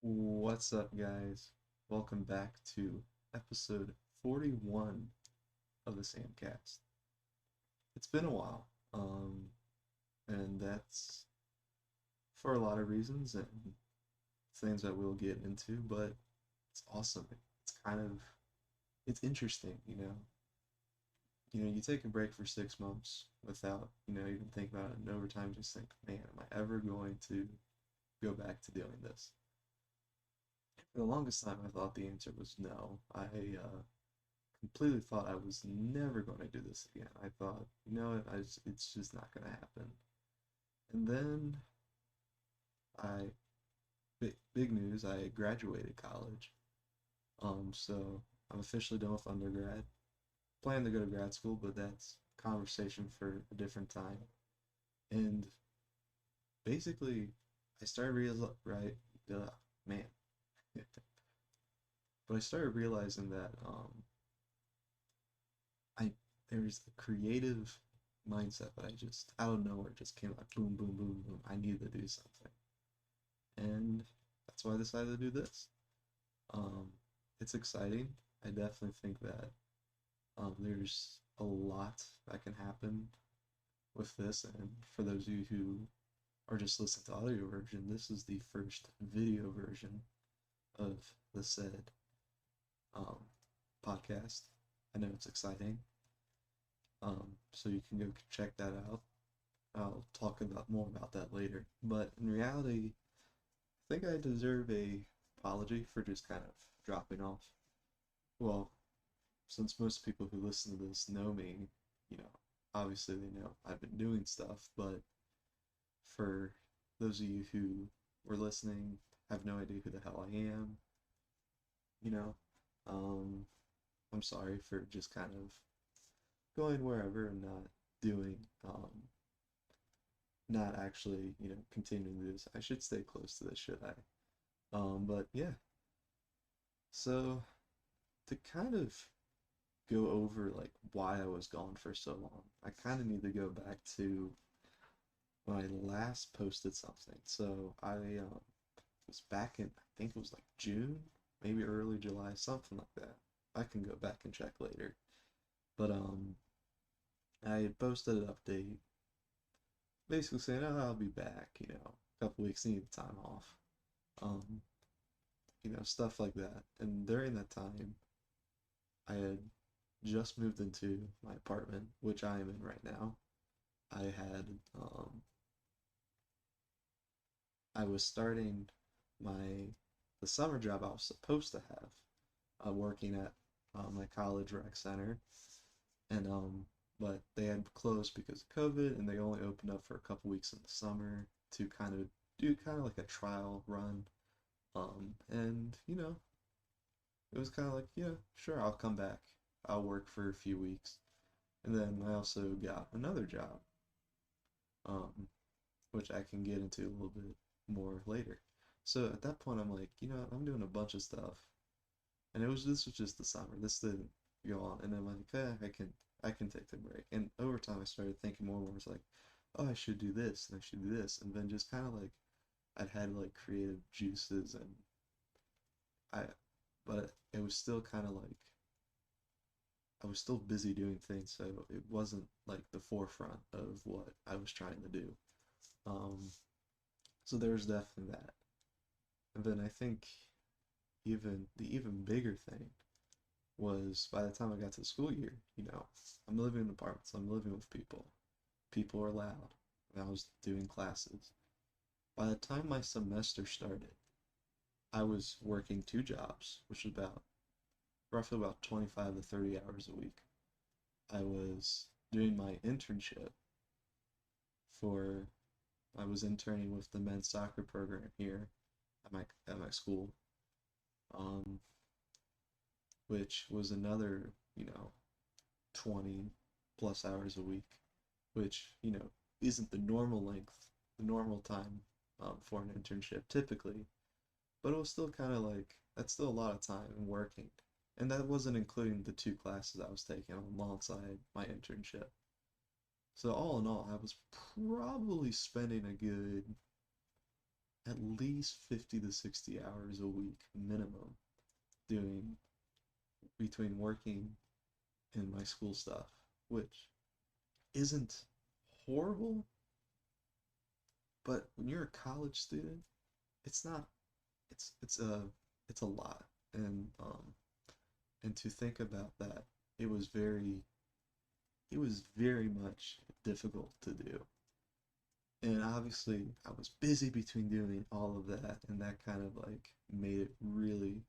What's up, guys? Welcome back to episode 41 of the SamCast. It's been a while, and that's for a lot of reasons and things that we'll get into, but it's awesome. It's interesting, you know. You take a break for 6 months without, even thinking about it, and over time just think, man, am I ever going to go back to doing this? For the longest time, I thought the answer was no. I completely thought I was never going to do this again. I thought, it's just not going to happen. And then I, big news, I graduated college. So I'm officially done with undergrad. Plan to go to grad school, but that's conversation for a different time. And basically, I started right, man. But I started realizing that I there's a creative mindset that I just out of nowhere just came like boom, boom, boom, boom. I need to do something, and that's why I decided to do this. Um, it's exciting. I definitely think that there's a lot that can happen with this, and for those of you who are just listening to audio version, this is the first video version of the said um, podcast. I know it's exciting. So you can go check that out. I'll talk about more about that later. But in reality, I think I deserve a apology for just kind of dropping off. Well, since most people who listen to this know me, you know, obviously they know I've been doing stuff, but for those of you who were listening, have no idea who the hell I am, you know, um, I'm sorry for just kind of going wherever and not doing not actually, continuing this. I should stay close to this, should I? But yeah. So to kind of go over like why I was gone for so long, I kind of need to go back to when I last posted something. So I was back in, I think it was like June, maybe early July, something like that. I can go back and check later. But I had posted an update basically saying, oh, I'll be back, a couple weeks, need time off. Um, stuff like that. And during that time, I had just moved into my apartment, which I am in right now. I had, um, I was starting the summer job I was supposed to have, working at my college rec center, and but they had closed because of COVID, and they only opened up for a couple weeks in the summer to kind of do kind of like a trial run. And it was kind of like, yeah, sure, I'll come back. I'll work for a few weeks. And then I also got another job, um, which I can get into a little bit more later. So at that point, I'm like, I'm doing a bunch of stuff, and this was just the summer. This didn't go on, and I'm like, I can take the break. And over time, I started thinking more and more. It's like, oh, I should do this, and I should do this, and then just kind of like I'd had like creative juices, and I, but it was still kind of like I was still busy doing things, so it wasn't like the forefront of what I was trying to do. Um, so there's definitely that. And then I think the even bigger thing was by the time I got to the school year, I'm living in apartments, I'm living with people. People are loud, and I was doing classes. By the time my semester started, I was working two jobs, which was about roughly about 25 to 30 hours a week. I was doing my internship for I was interning with the men's soccer program here at my school, um, which was another, 20 plus hours a week, which, isn't the normal length, the normal time for an internship typically, but it was still kind of like, that's still a lot of time and working. And that wasn't including the two classes I was taking alongside my internship. So all in all, I was probably spending a good at least 50 to 60 hours a week minimum doing between working and my school stuff, which isn't horrible, but when you're a college student, it's not it's a lot. And to think about that, it was very it was very much difficult to do. And obviously, I was busy between doing all of that, and that kind of like made it really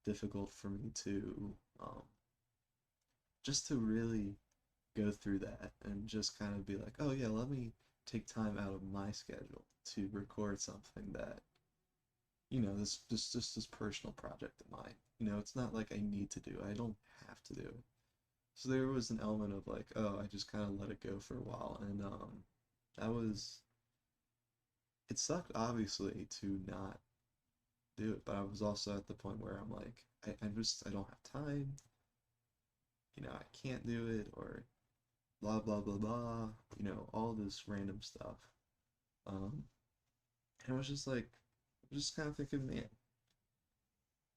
difficult for me to just to really go through that and just kind of be like, oh yeah, let me take time out of my schedule to record something that, this personal project of mine. It's not like I need to do it. I don't have to do it. So there was an element of like, oh, I just kind of let it go for a while, and that was it sucked obviously to not do it, but I was also at the point where I'm like, I don't have time, I can't do it, or blah blah blah blah, all this random stuff. Um, and I was just like, just kind of thinking, man.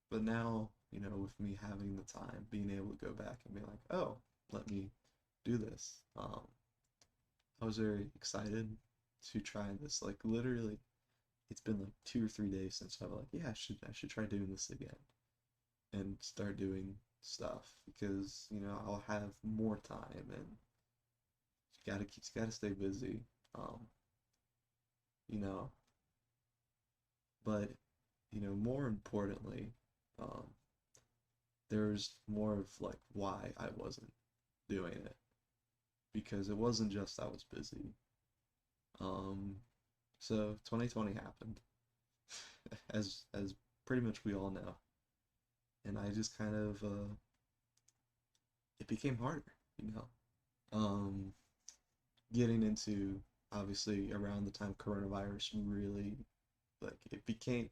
But now, with me having the time, being able to go back and be like, oh, let me do this. I was very excited to try this. Like literally, it's been like 2 or 3 days since I was like, yeah, I should try doing this again and start doing stuff because I'll have more time and you gotta stay busy. Um, you know, but more importantly, um, there's more of like why I wasn't doing it because it wasn't just I was busy. Um, so 2020 happened, as pretty much we all know, and I just kind of it became harder, you know. Um, Getting into obviously around the time coronavirus really like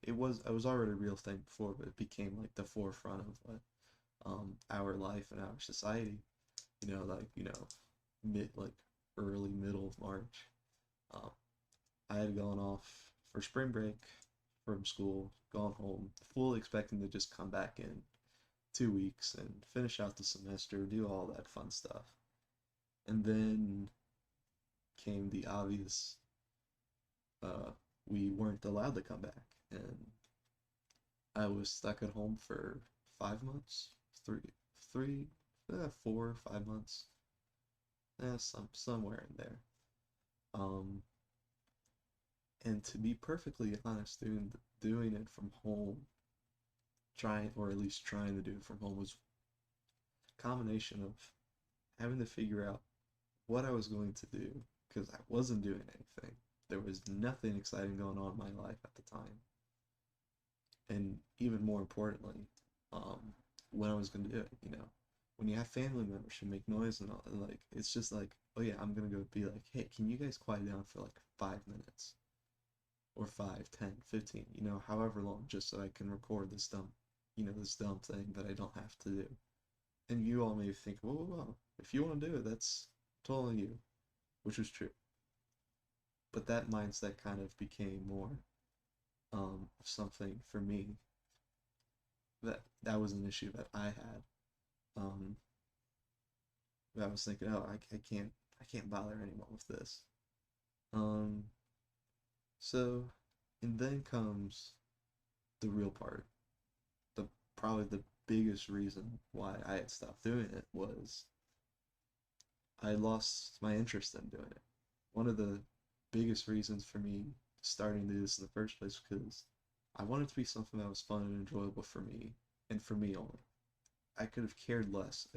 it was already a real thing before, but it became like the forefront of our life and our society. Like mid like early middle of March. Um, I had gone off for spring break from school, gone home, fully expecting to just come back in 2 weeks and finish out the semester, do all that fun stuff. And then came the obvious uh, we weren't allowed to come back. And I was stuck at home for 5 months, three, 4 or 5 months, somewhere in there. Um, and to be perfectly honest, doing it from home, trying or at least trying to do it from home was a combination of having to figure out what I was going to do because I wasn't doing anything. There was nothing exciting going on in my life at the time, and even more importantly, um, when I was going to do it. When you have family members who make noise and all, like it's just like, oh yeah, I'm gonna go be like, hey, can you guys quiet down for like 5 minutes or 5, 10, 15, however long, just so I can record this dumb thing that I don't have to do. And you all may think, whoa, whoa, whoa, if you want to do it, that's totally you, which was true. But that mindset kind of became more something for me that was an issue that I had. Um, I was thinking, oh, I can't bother anyone with this. Um, so, and then comes the real part. The Probably the biggest reason why I had stopped doing it was I lost my interest in doing it. One of the biggest reasons for me starting to do this in the first place because I wanted it to be something that was fun and enjoyable for me and for me only. I could have cared less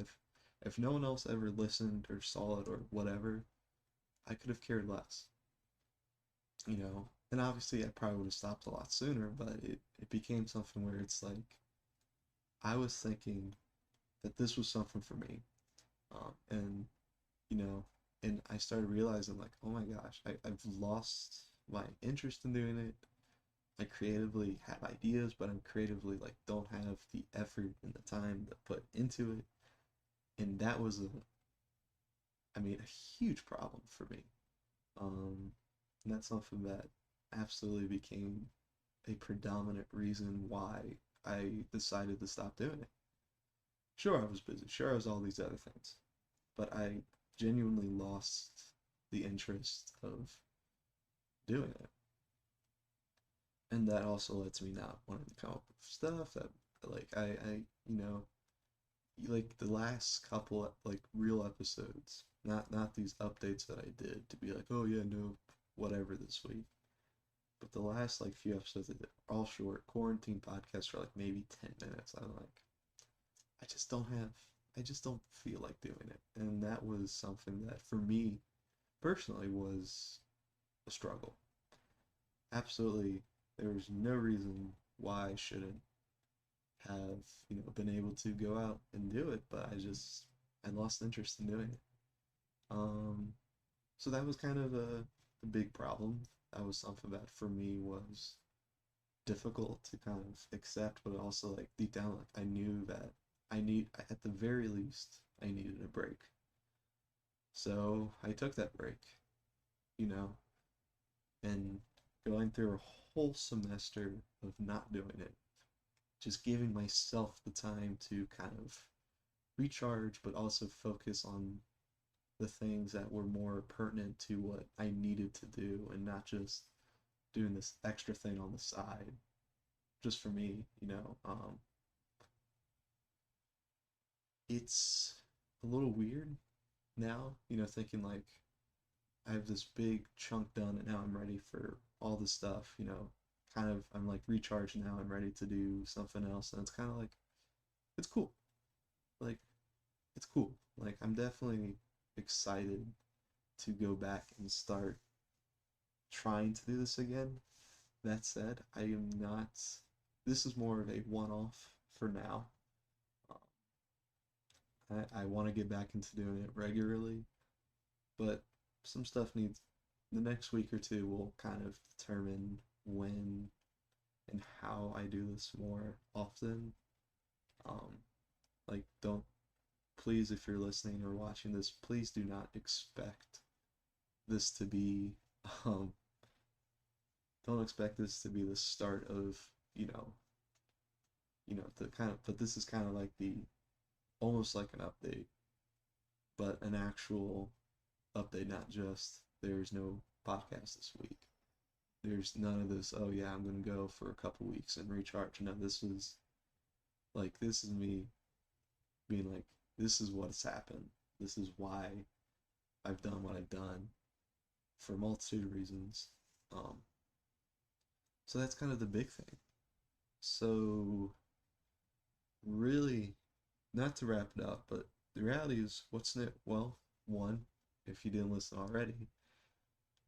if no one else ever listened or saw it or whatever. I could have cared less, And obviously, I probably would have stopped a lot sooner, but it became something where it's like I was thinking that this was something for me, and you know, and I started realizing like, oh my gosh, I've lost my interest in doing it. I creatively have ideas, but I'm creatively like don't have the effort and the time to put into it, and that was a huge problem for me. Um, and that's something that absolutely became a predominant reason why I decided to stop doing it. Sure, I was busy. Sure, I was all these other things. But I genuinely lost the interest of doing it. And that also lets me not wanting to come up with stuff that, like, you know, like the last couple, like, real episodes, not these updates that I did to be like, oh yeah, no, whatever this week. But the last, like, few episodes that are all short, quarantine podcasts for, like, maybe 10 minutes. I'm like, I just don't have, I just don't feel like doing it. And that was something that, for me, personally, was a struggle. Absolutely, there was no reason why I shouldn't have, been able to go out and do it, but I lost interest in doing it. Um, so that was kind of a big problem. That was something that for me was difficult to kind of accept, but also like deep down, like I knew that at the very least, I needed a break. So I took that break, you know, and going through a whole semester of not doing it, just giving myself the time to kind of recharge, but also focus on the things that were more pertinent to what I needed to do and not just doing this extra thing on the side just for me. It's a little weird now, thinking like I have this big chunk done and now I'm ready for all the stuff, kind of I'm like recharged now, I'm ready to do something else, and it's kind of like it's cool. Like it's cool. Like I'm definitely excited to go back and start trying to do this again. That said, I am not, this is more of a one-off for now. I want to get back into doing it regularly, but some stuff needs, the next week or two will kind of determine when and how I do this more often. Um, like, don't, please, if you're listening or watching this, please do not expect this to be, um, don't expect this to be the start of, you know, the kind of, but this is kind of like the, almost like an update, but an actual update, not just there's no podcast this week. There's none of this, oh yeah, I'm gonna go for a couple weeks and recharge. No, this is me being like, this is what's happened. This is why I've done what I've done for a multitude of reasons. Um, so that's kind of the big thing. So really, not to wrap it up, but the reality is, what's new? Well, one, if you didn't listen already,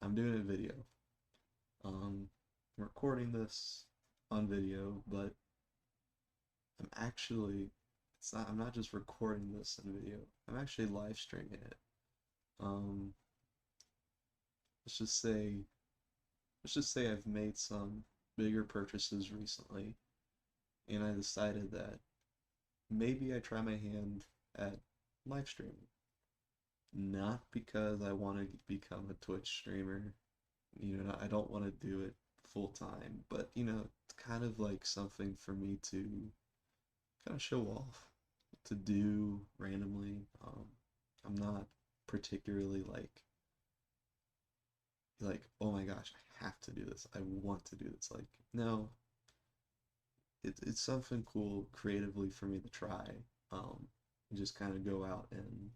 I'm doing a video. I'm recording this on video, but I'm actually, I'm not just recording this in video, I'm actually live streaming it. Um, let's just say, I've made some bigger purchases recently, and I decided that maybe I try my hand at live streaming. Not because I want to become a Twitch streamer, I don't want to do it full time, but it's kind of like something for me to kind of show off, to do randomly. I'm not particularly oh my gosh, I have to do this. I want to do this. Like no, it's something cool creatively for me to try. And just kind of go out and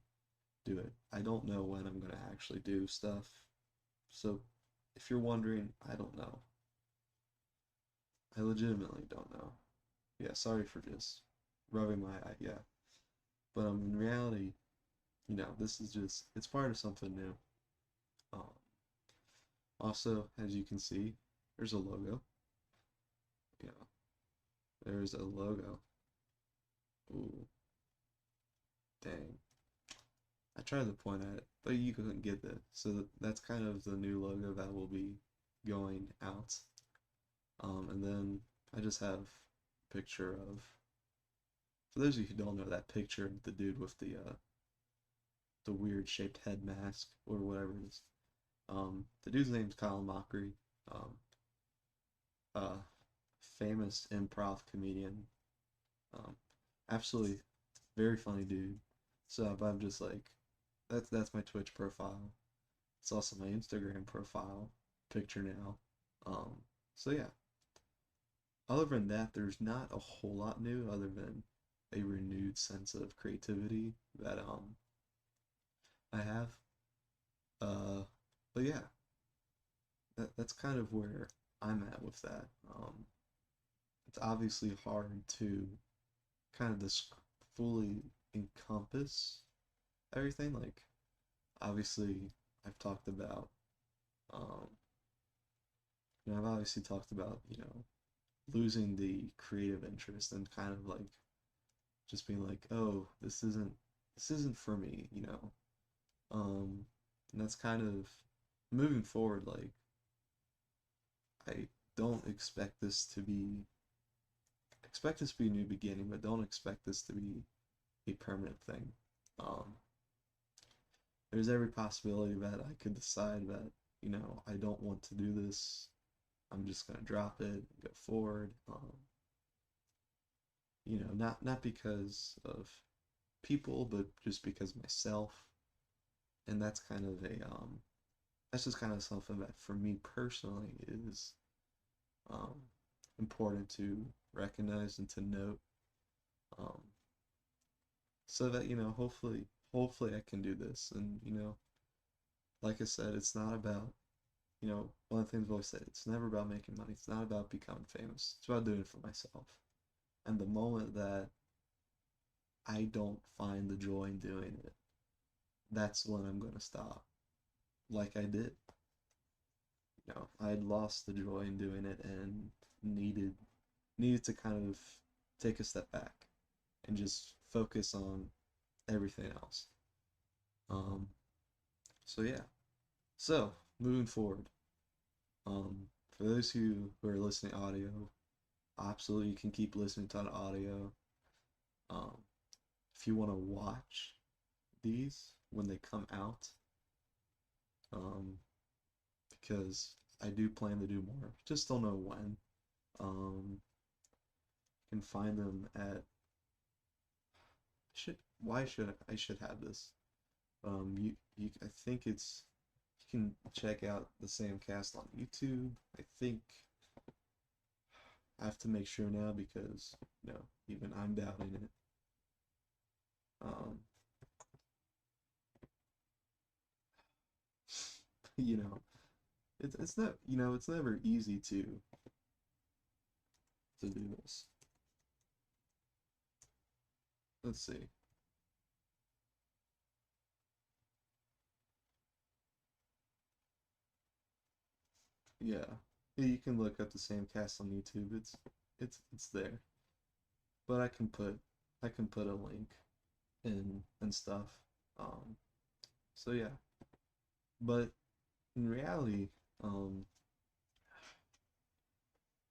do it. I don't know when I'm gonna actually do stuff, so if you're wondering, I don't know. I legitimately don't know. Yeah, sorry for just rubbing my eye. Yeah, but in reality, this is just, it's part of something new. Um, Also, as you can see, there's a logo. Yeah, there's a logo. Ooh, dang. I tried to point at it, but you couldn't get it. So that's kind of the new logo that will be going out. And then I just have a picture of, for those of you who don't know, that picture of the dude with the weird shaped head mask or whatever it is. The dude's name's Kyle Mockery. Um, famous improv comedian. Um, Absolutely very funny dude. So I'm just like, that's my Twitch profile. It's also my Instagram profile picture now. Um, so yeah. Other than that, there's not a whole lot new other than a renewed sense of creativity that I have. Uh, but yeah, that's kind of where I'm at with that. It's obviously hard to kind of fully encompass everything. Like, obviously, I've talked about, um, I've obviously talked about, losing the creative interest and kind of like just being like, oh, this isn't for me, and that's kind of moving forward. Like, I don't expect this to be a new beginning, but don't expect this to be a permanent thing. Um, there's every possibility that I could decide that, I don't want to do this. I'm just gonna drop it and go forward. Not because of people, but just because myself. And that's just kind of something that for me personally is um, important to recognize and to note, um, so that hopefully I can do this. And like I said, it's not about, one of the things I've always said, it's never about making money. It's not about becoming famous. It's about doing it for myself. And the moment that I don't find the joy in doing it, that's when I'm going to stop. Like I did. I had lost the joy in doing it and needed needed to kind of take a step back and just focus on everything else. Um, so yeah. So moving forward, for those who are listening audio, absolutely you can keep listening to the audio. Um, if you want to watch these when they come out, um, because I do plan to do more, just don't know when. You can find them at should why should I should have this. I think it's you can check out the SamCast on YouTube. I think I have to make sure now because even I'm doubting it. Um, you know, it's not it's never easy to do this. Let's see. Yeah. Yeah, you can look up the SamCast on YouTube. It's there. But I can put a link in and stuff. Um, so yeah. But in reality, um,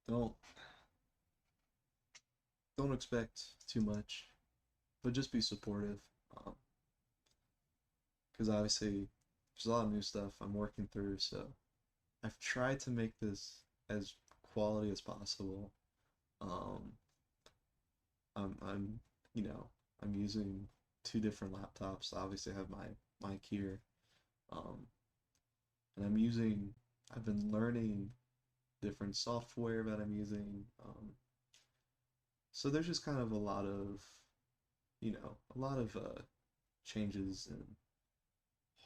don't don't expect too much, but just be supportive. Um, because obviously there's a lot of new stuff I'm working through, so I've tried to make this as quality as possible. Um, I'm you know I'm using two different laptops. Obviously, I have my mic here, um, and I've been learning different software that I'm using. So there's just kind of a lot of changes, and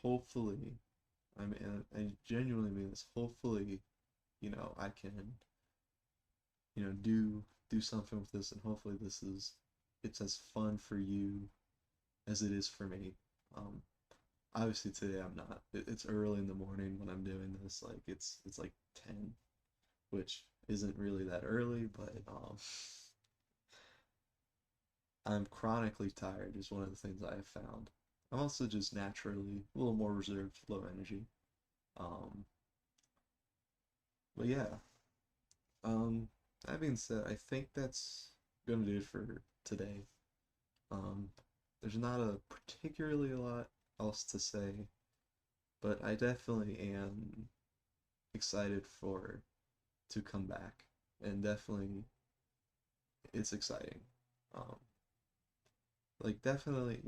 hopefully, I genuinely mean this. Hopefully, I can, do something with this, and hopefully it's as fun for you as it is for me. Um, Obviously today I'm not. It's early in the morning when I'm doing this. Like it's like 10, which isn't really that early, but I'm chronically tired is one of the things I have found. I'm also just naturally a little more reserved, low energy. Um, but yeah, that being said, I think that's gonna do it for today. Um, there's not particularly a lot else to say, but I definitely am excited for to come back and definitely it's exciting. Um, like definitely,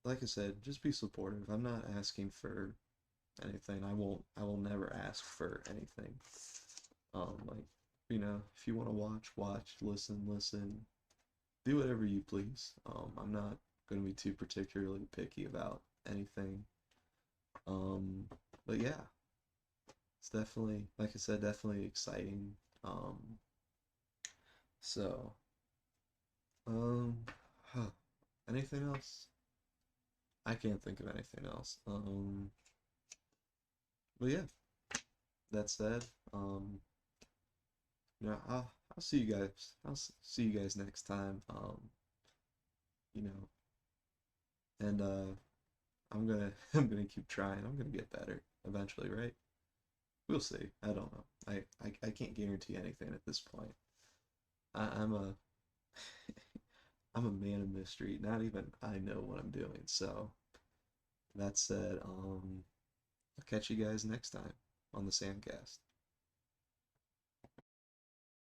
like I said, just be supportive. I'm not asking for anything. I will never ask for anything. Like, if you want to watch, listen, do whatever you please. I'm not going to be too particularly picky about anything. Um, but yeah, it's definitely, like I said, definitely exciting. So, um, huh, anything else? I can't think of anything else. But yeah, that said, I'll see you guys. See you guys next time. You know, and I'm gonna I'm gonna keep trying. I'm gonna get better eventually, right? We'll see. I don't know. I can't guarantee anything at this point. I'm a I'm a man of mystery. Not even I know what I'm doing. So that said, I'll catch you guys next time on the SamCast.